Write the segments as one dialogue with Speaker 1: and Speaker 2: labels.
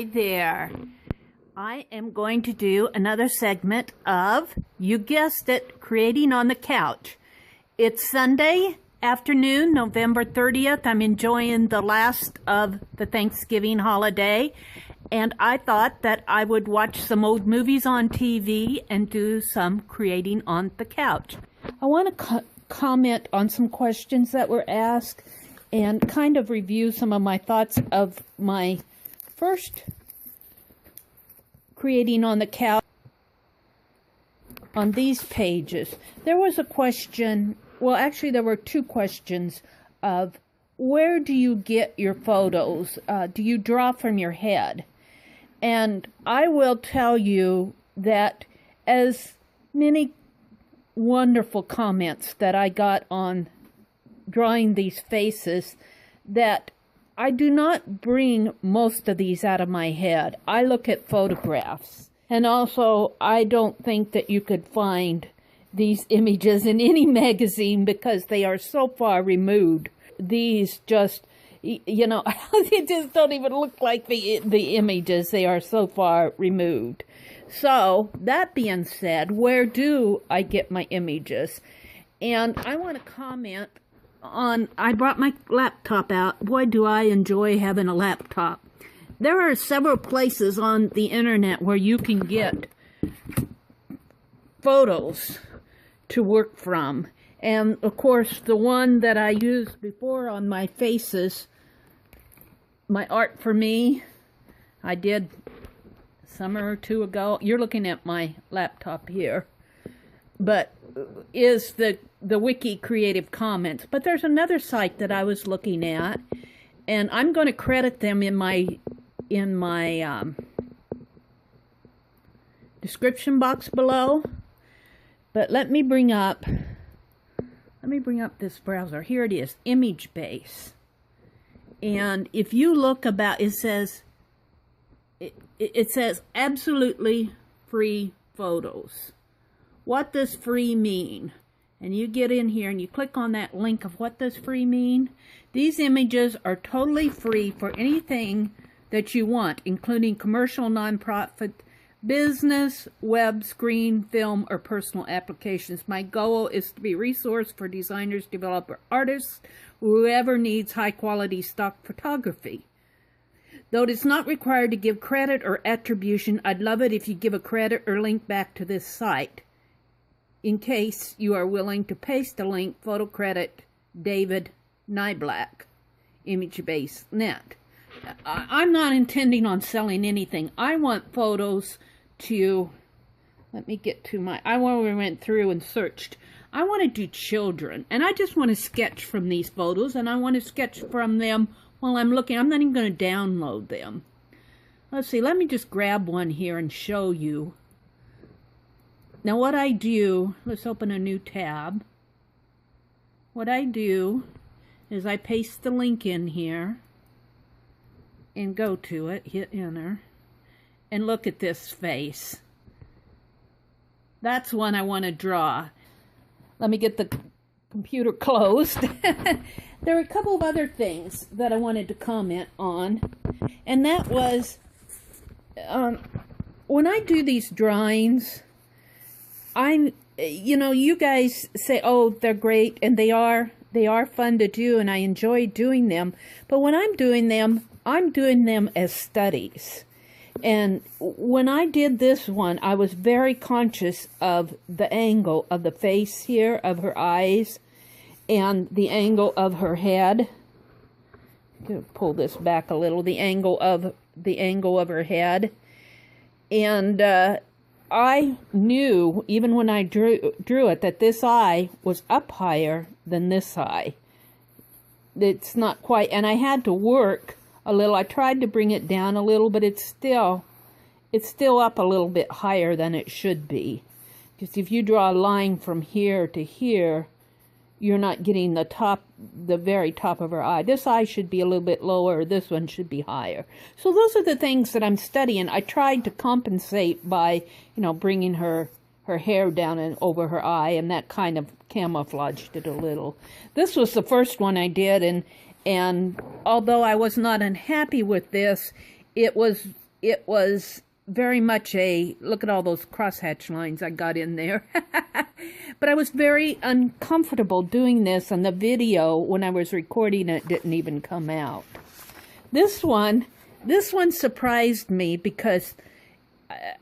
Speaker 1: Hi there. I am going to do another segment of, you guessed it, Creating on the Couch. It's Sunday afternoon, November 30th. I'm enjoying the last of the Thanksgiving holiday, and I thought that I would watch some old movies on TV and do some creating on the couch. I want to comment on some questions that were asked and kind of review some of my thoughts of my first creating on the couch on these pages. There was a question, well actually there were two questions of where do you get your photos? Do you draw from your head? And I will tell you that as many wonderful comments that I got on drawing these faces, that I do not bring most of these out of my head. I look at photographs. And also, I don't think that you could find these images in any magazine because they are so far removed. These just, you know, they just don't even look like the images. They are so far removed. So, that being said, where do I get my images? And I want to comment on, I brought my laptop out. Boy, do I enjoy having a laptop. There are several places on the internet where you can get photos to work from. And, of course, the one that I used before on my faces, my Art for Me, I did a summer or two ago. You're looking at my laptop here. But is the Wiki Creative Commons. But there's another site that I was looking at, and I'm going to credit them in my description box below. But let me bring up this browser. Here it is, ImageBase. And if you look about, it says absolutely free photos. What does free mean? And you get in here and you click on that link of what does free mean. These images are totally free for anything that you want, including commercial, nonprofit, business, web, screen, film, or personal applications. My goal is to be a resource for designers, developers, artists, whoever needs high-quality stock photography. Though it is not required to give credit or attribution, I'd love it if you give a credit or link back to this site. In case you are willing to paste a link, photo credit, David Niblack, ImageBase Net. I'm not intending on selling anything. I want photos to, let me get to my, we went through and searched. I want to do children, and I just want to sketch from these photos, and I want to sketch from them while I'm looking. I'm not even going to download them. Let's see, let me just grab one here and show you. Now what I do, let's open a new tab. What I do is I paste the link in here and go to it, hit enter, and look at this face. That's one I want to draw. Let me get the computer closed. There are a couple of other things that I wanted to comment on, and that was when I do these drawings, you know, you guys say, oh, they're great, and they are fun to do, and I enjoy doing them. But when I'm doing them as studies. And when I did this one, I was very conscious of the angle of the face here, of her eyes, and the angle of her head. I'm going to pull this back a little. The angle of her head. And I knew, even when I drew it, that this eye was up higher than this eye. It's not quite, and I had to work a little. I tried to bring it down a little, but it's still up a little bit higher than it should be. Because if you draw a line from here to here, you're not getting the very top of her eye. This eye should be a little bit lower. This one should be higher. So those are the things that I'm studying. I tried to compensate by, you know, bringing her hair down and over her eye, and that kind of camouflaged it a little. This was the first one I did, and although I was not unhappy with this, it was it was very much a, look at all those crosshatch lines I got in there. But I was very uncomfortable doing this, and the video, when I was recording it, didn't even come out. This one surprised me because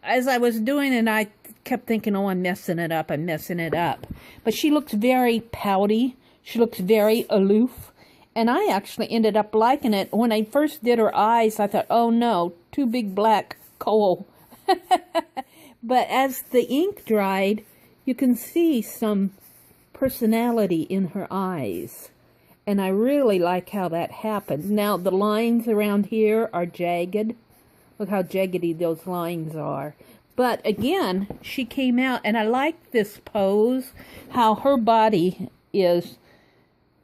Speaker 1: as I was doing it, I kept thinking, oh, I'm messing it up. But she looks very pouty. She looks very aloof. And I actually ended up liking it. When I first did her eyes, I thought, oh no, too big black coal. But as the ink dried, you can see some personality in her eyes. And I really like how that happened. Now, the lines around here are jagged. Look how jaggedy those lines are. But again, she came out, and I like this pose, how her body is,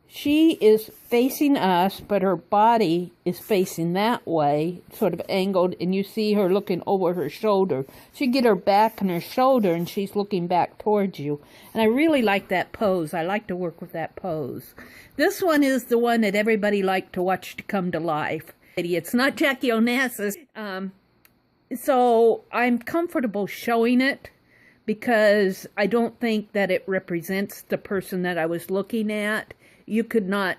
Speaker 1: she is facing us, but her body is facing that way, sort of angled, and you see her looking over her shoulder. So you get her back and her shoulder, and she's looking back towards you. And I really like that pose. I like to work with that pose. This one is the one that everybody liked to watch to come to life. It's not Jackie Onassis. So I'm comfortable showing it because I don't think that it represents the person that I was looking at. You could not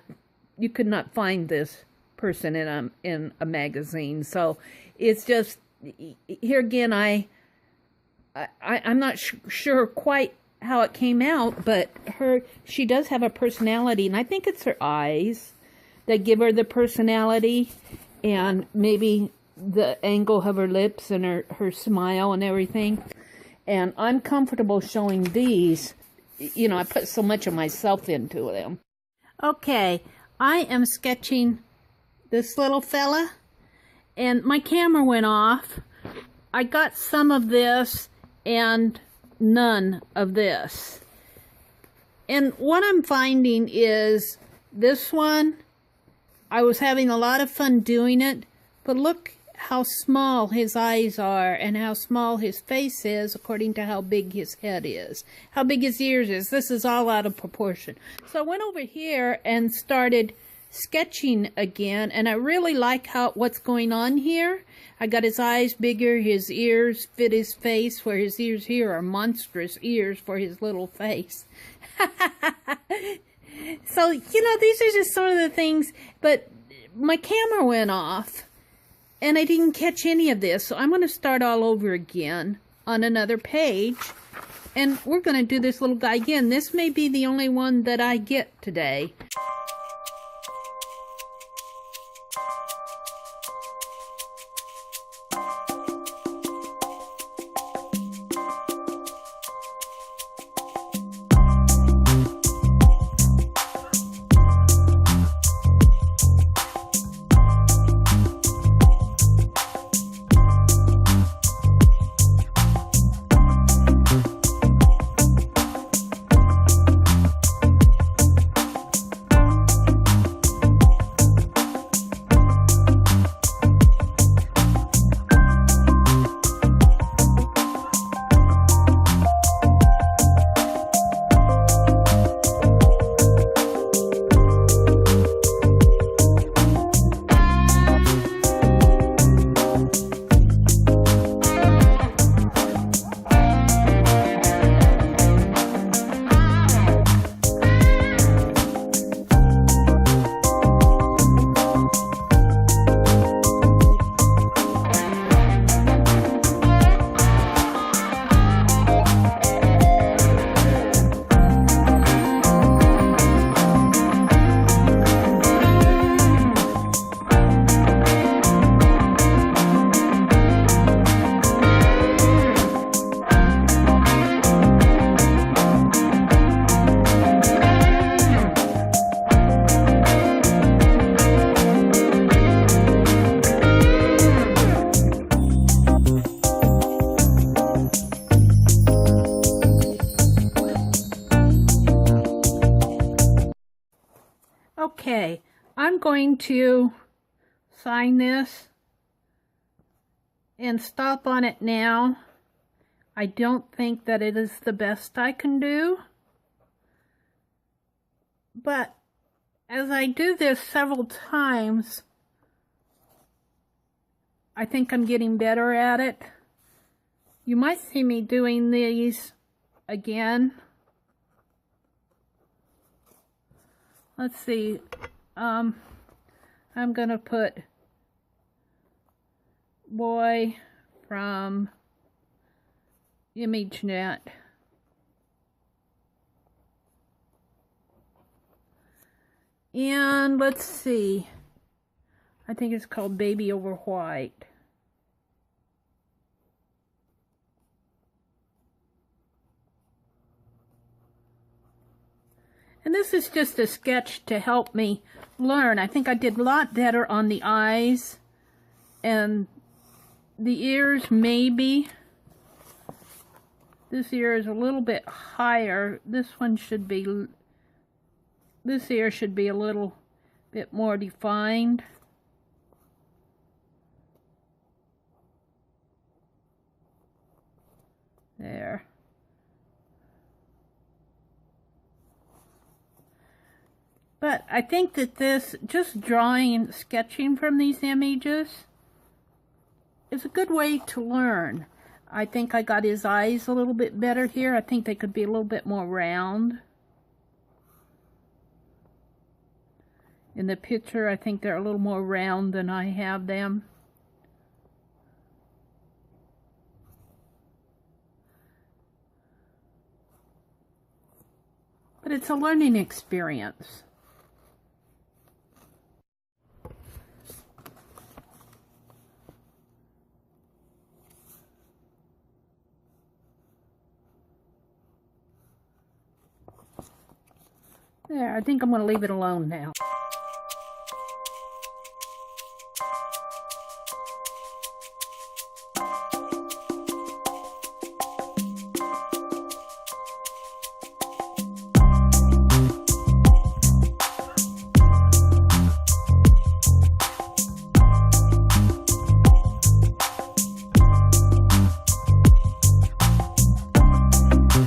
Speaker 1: find this person in a magazine. So it's just, here again, I'm not sure quite how it came out, but she does have a personality, and I think it's her eyes that give her the personality, and maybe the angle of her lips and her smile and everything. And I'm comfortable showing these. You know, I put so much of myself into them. Okay, I am sketching this little fella, and my camera went off. I got some of this and none of this. And what I'm finding is this one, I was having a lot of fun doing it, but look how small his eyes are and how small his face is according to how big his head is, how big his ears is. This is all out of proportion. So I went over here and started sketching again, and I really like what's going on here. I got his eyes bigger, his ears fit his face, where his ears here are monstrous ears for his little face. So, you know, these are just some of the things, but my camera went off and I didn't catch any of this. So I'm going to start all over again on another page, and we're going to do this little guy again. This may be the only one that I get today. Okay, I'm going to sign this and stop on it now. I don't think that it is the best I can do, but as I do this several times, I think I'm getting better at it. You might see me doing these again. Let's see. I'm going to put boy from ImageNet. And let's see. I think it's called Baby Over White. And this is just a sketch to help me learn. I think I did a lot better on the eyes and the ears, maybe. This ear is a little bit higher. This one should be, this ear should be a little bit more defined. There. But I think that this, just drawing, sketching from these images is a good way to learn. I think I got his eyes a little bit better here. I think they could be a little bit more round. In the picture, I think they're a little more round than I have them. But it's a learning experience. There, I think I'm going to leave it alone now.